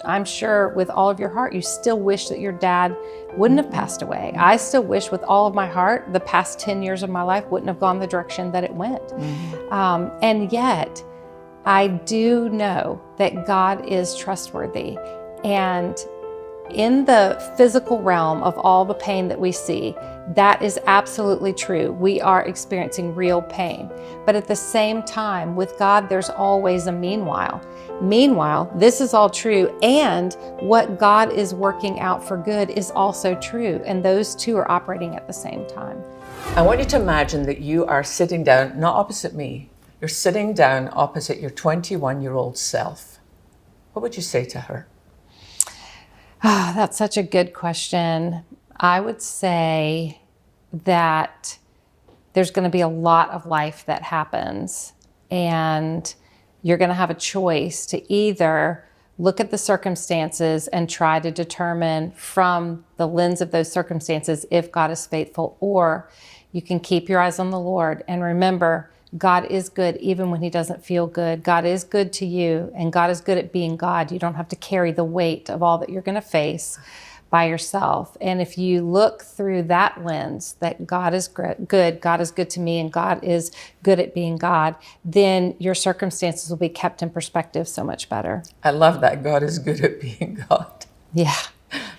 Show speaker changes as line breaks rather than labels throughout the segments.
I'm sure with all of your heart, you still wish that your dad wouldn't have passed away. I still wish with all of my heart, the past 10 years of my life wouldn't have gone the direction that it went. And yet, I do know that God is trustworthy. And in the physical realm of all the pain that we see, that is absolutely true. We are experiencing real pain. But at the same time, with God, there's always a meanwhile. Meanwhile, this is all true, and what God is working out for good is also true, and those two are operating at the same time.
I want you to imagine that you are sitting down, not opposite me, you're sitting down opposite your 21-year-old self. What would you say to her?
Oh, that's such a good question. I would say that there's going to be a lot of life that happens, and you're going to have a choice to either look at the circumstances and try to determine from the lens of those circumstances if God is faithful, or you can keep your eyes on the Lord and remember God is good even when he doesn't feel good. God is good to you, and God is good at being God. You don't have to carry the weight of all that you're going to face by yourself. And if you look through that lens, that God is good, God is good to me, and God is good at being God, then your circumstances will be kept in perspective so much better.
I love that. God is good at being God.
Yeah.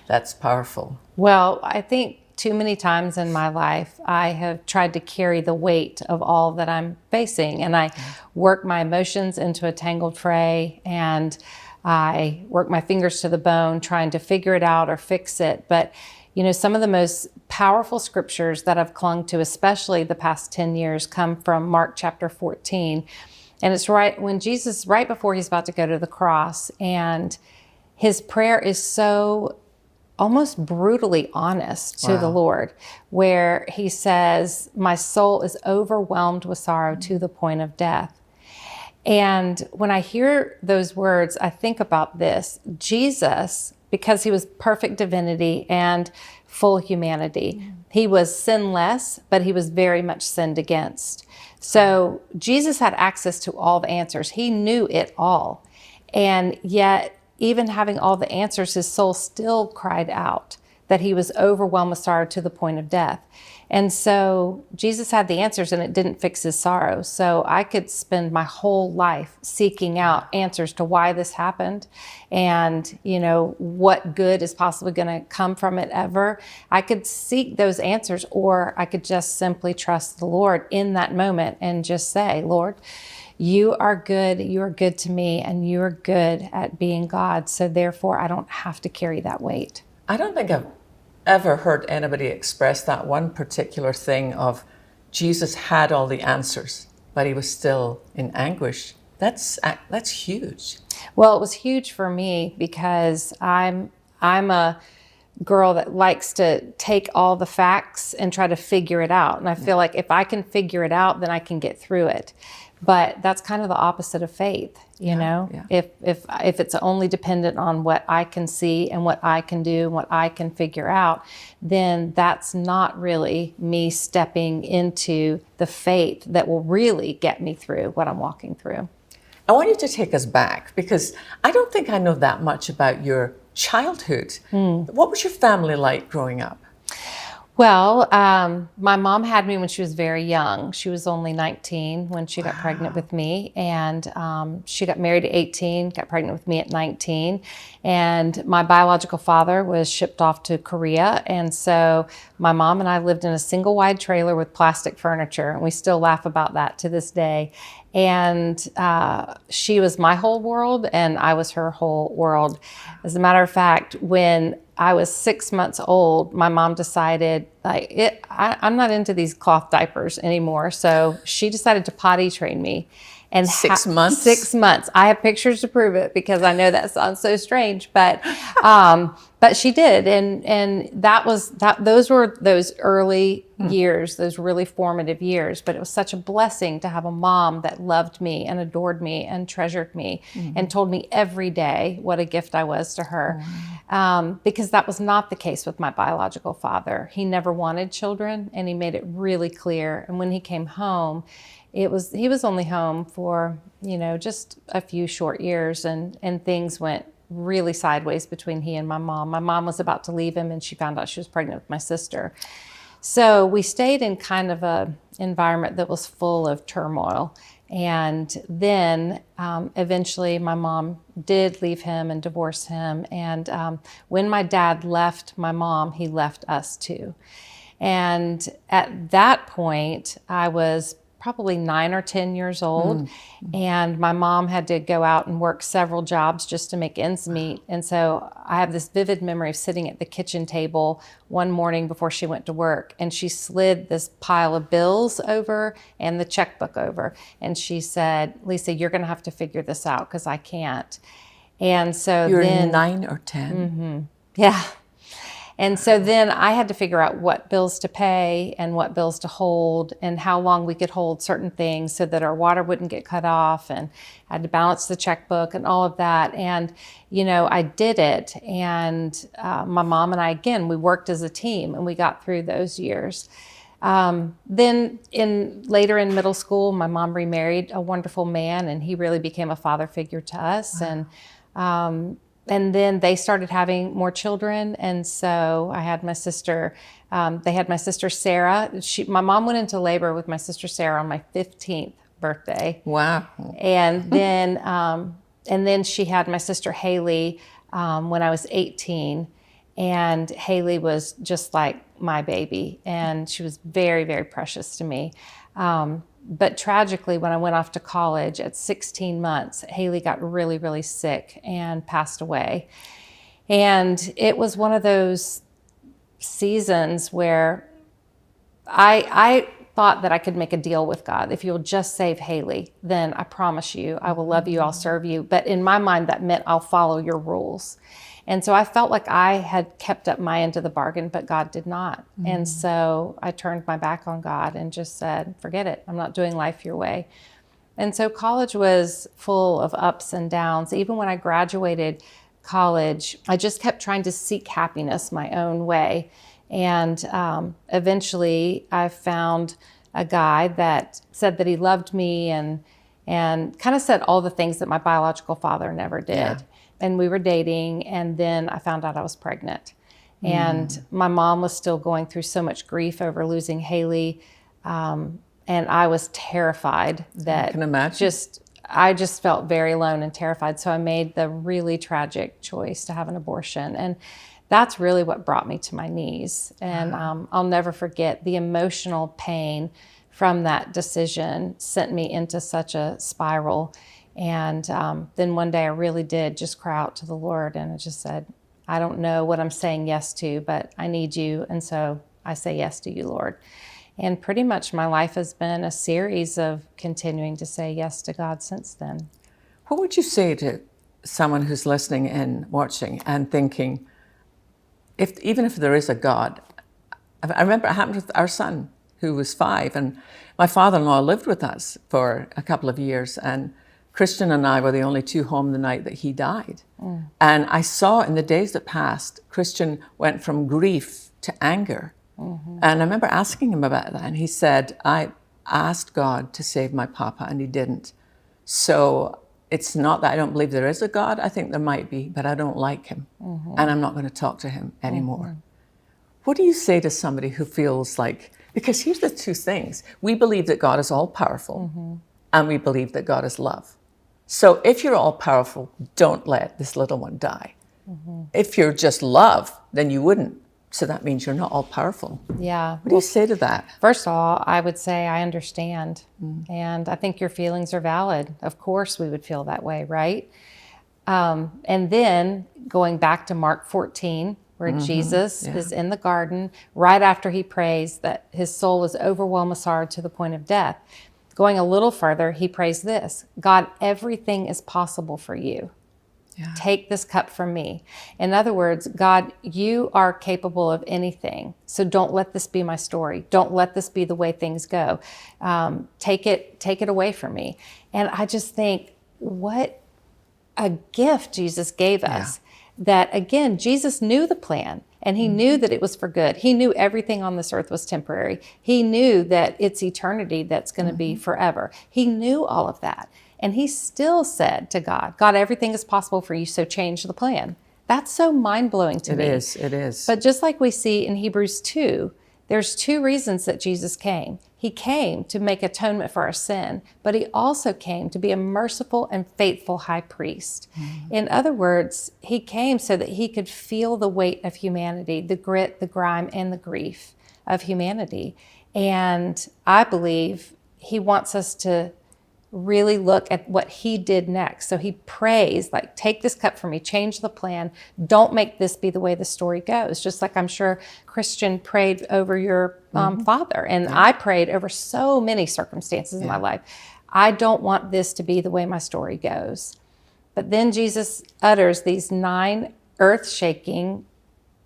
That's powerful.
Well, I think too many times in my life, I have tried to carry the weight of all that I'm facing, and I work my emotions into a tangled fray, and I work my fingers to the bone trying to figure it out or fix it. But, you know, some of the most powerful scriptures that I've clung to, especially the past 10 years, come from Mark chapter 14. And it's right when Jesus, right before he's about to go to the cross, and his prayer is so almost brutally honest to the Lord, where he says, my soul is overwhelmed with sorrow to the point of death. And when I hear those words, I think about this. Jesus, because he was perfect divinity and full humanity, he was sinless, but he was very much sinned against. So Jesus had access to all the answers. He knew it all. And yet, even having all the answers, his soul still cried out that he was overwhelmed with sorrow to the point of death. And so Jesus had the answers, and it didn't fix his sorrow. So I could spend my whole life seeking out answers to why this happened and, you know, what good is possibly going to come from it ever. I could seek those answers, or I could just simply trust the Lord in that moment and just say, Lord, you are good to me, and you are good at being God. So therefore, I don't have to carry that weight.
I don't think I've ever heard anybody express that one particular thing of Jesus had all the answers, but he was still in anguish. That's huge.
Well, it was huge for me because I'm a girl that likes to take all the facts and try to figure it out. And I feel like if I can figure it out, then I can get through it. But that's kind of the opposite of faith, you know? Yeah. If it's only dependent on what I can see and what I can do and what I can figure out, then that's not really me stepping into the faith that will really get me through what I'm walking through.
I want you to take us back, because I don't think I know that much about your childhood. What was your family like growing up?
Well, my mom had me when she was very young. She was only 19 when she got pregnant with me, and she got married at 18, got pregnant with me at 19. And my biological father was shipped off to Korea, and so my mom and I lived in a single wide trailer with plastic furniture, and we still laugh about that to this day. And she was my whole world, and I was her whole world. As a matter of fact, when I was 6 months old, my mom decided, I'm not into these cloth diapers anymore. So she decided to potty train me. And
6 months?
6 months. I have pictures to prove it, because I know that sounds so strange, but she did. And those were those early years, those really formative years. But it was such a blessing to have a mom that loved me and adored me and treasured me and told me every day what a gift I was to her. Because that was not the case with my biological father. He never wanted children, and he made it really clear. And when he came home, he was only home for, just a few short years, and things went really sideways between he and my mom. My mom was about to leave him, and she found out she was pregnant with my sister. So we stayed in kind of a environment that was full of turmoil. And then eventually my mom did leave him and divorce him. And when my dad left my mom, he left us too. And at that point, I was probably 9 or 10 years old. And my mom had to go out and work several jobs just to make ends meet. And so I have this vivid memory of sitting at the kitchen table one morning before she went to work, and she slid this pile of bills over and the checkbook over. And she said, "Lisa, you're going to have to figure this out because I can't." And so
You're
then
9 or 10?
yeah. And so then I had to figure out what bills to pay and what bills to hold and how long we could hold certain things so that our water wouldn't get cut off, and I had to balance the checkbook and all of that. And, you know, I did it. And my mom and I, again, we worked as a team and we got through those years. Then later in middle school, my mom remarried a wonderful man, and he really became a father figure to us. And then they started having more children. And so I had my sister, they had my sister Sarah. My mom went into labor with my sister Sarah on my 15th birthday.
Wow.
And then she had my sister Haley when I was 18. And Haley was just like my baby. And she was very, very precious to me. But tragically, when I went off to college at 16 months, Haley got really, really sick and passed away. And it was one of those seasons where I thought that I could make a deal with God. If you'll just save Haley, then I promise you, I will love you, I'll serve you. But in my mind, that meant I'll follow your rules. And so I felt like I had kept up my end of the bargain, but God did not. And so I turned my back on God and just said, forget it. I'm not doing life your way. And so college was full of ups and downs. Even when I graduated college, I just kept trying to seek happiness my own way. And eventually I found a guy that said that he loved me and kind of said all the things that my biological father never did. Yeah. And we were dating, and then I found out I was pregnant. And my mom was still going through so much grief over losing Haley. And I was terrified that
I can imagine.
I just felt very alone and terrified. So I made the really tragic choice to have an abortion. And that's really what brought me to my knees. And I'll never forget the emotional pain from that decision sent me into such a spiral. And then one day I really did just cry out to the Lord, and I just said, I don't know what I'm saying yes to, but I need you. And so I say yes to you, Lord. And pretty much my life has been a series of continuing to say yes to God since then.
What would you say to someone who's listening and watching and thinking, even if there is a God? I remember it happened with our son, who was 5, and my father-in-law lived with us for a couple of years, and Christian and I were the only 2 home the night that he died. And I saw in the days that passed, Christian went from grief to anger. And I remember asking him about that, and he said, I asked God to save my papa, and he didn't. So it's not that I don't believe there is a God. I think there might be, but I don't like him, and I'm not going to talk to him anymore. What do you say to somebody who feels like, because here's the 2 things. We believe that God is all-powerful, and we believe that God is love. So if you're all powerful, don't let this little one die. If you're just love, then you wouldn't. So that means you're not all powerful.
Yeah.
What do you say to that?
First of all, I would say I understand. And I think your feelings are valid. Of course we would feel that way, right? And then going back to Mark 14, where Jesus is in the garden, right after he prays that his soul was overwhelmed with sorrow to the point of death. Going a little further, he prays this: God, everything is possible for you. Yeah. Take this cup from me. In other words, God, you are capable of anything. So don't let this be my story. Don't let this be the way things go. Take it away from me. And I just think, what a gift Jesus gave us. That again, Jesus knew the plan. And he knew that it was for good. He knew everything on this earth was temporary. He knew that it's eternity that's going to be forever. He knew all of that. And he still said to God, God, everything is possible for you, so change the plan. That's so mind-blowing to me.
It is.
But just like we see in Hebrews 2, there's two reasons that Jesus came. He came to make atonement for our sin, but he also came to be a merciful and faithful high priest. In other words, he came so that he could feel the weight of humanity, the grit, the grime, and the grief of humanity. And I believe he wants us to really look at what he did next. So he prays, like, take this cup from me, change the plan. Don't make this be the way the story goes. Just like I'm sure Christian prayed over your father. And I prayed over so many circumstances in my life. I don't want this to be the way my story goes. But then Jesus utters these 9 earth-shaking,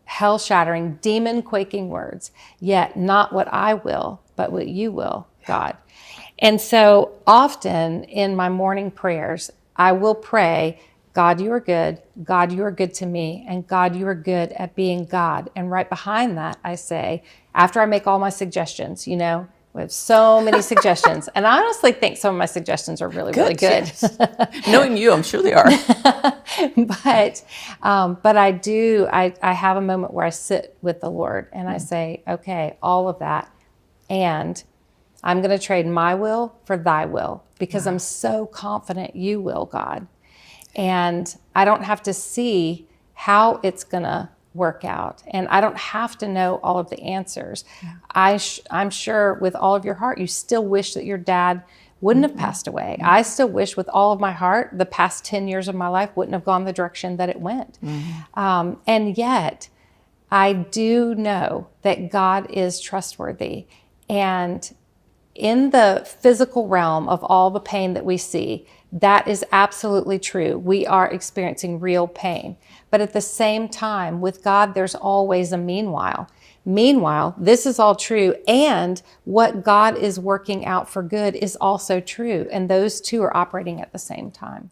hell-shattering, demon-quaking words. Yet not what I will, but what you will, God. And so often in my morning prayers, I will pray, God, you are good. God, you are good to me. And God, you are good at being God. And right behind that, I say, after I make all my suggestions, we have so many suggestions. And I honestly think some of my suggestions are really, really good.
Yes. Knowing you, I'm sure they are.
But I have a moment where I sit with the Lord and I say, okay, all of that. And I'm going to trade my will for thy will because I'm so confident you will, God. And I don't have to see how it's going to work out. And I don't have to know all of the answers. I'm sure with all of your heart, you still wish that your dad wouldn't have passed away. I still wish with all of my heart, the past 10 years of my life wouldn't have gone the direction that it went. And yet, I do know that God is trustworthy. And in the physical realm of all the pain that we see, that is absolutely true. We are experiencing real pain. But at the same time, with God, there's always a meanwhile. Meanwhile, this is all true, and what God is working out for good is also true, and those two are operating at the same time.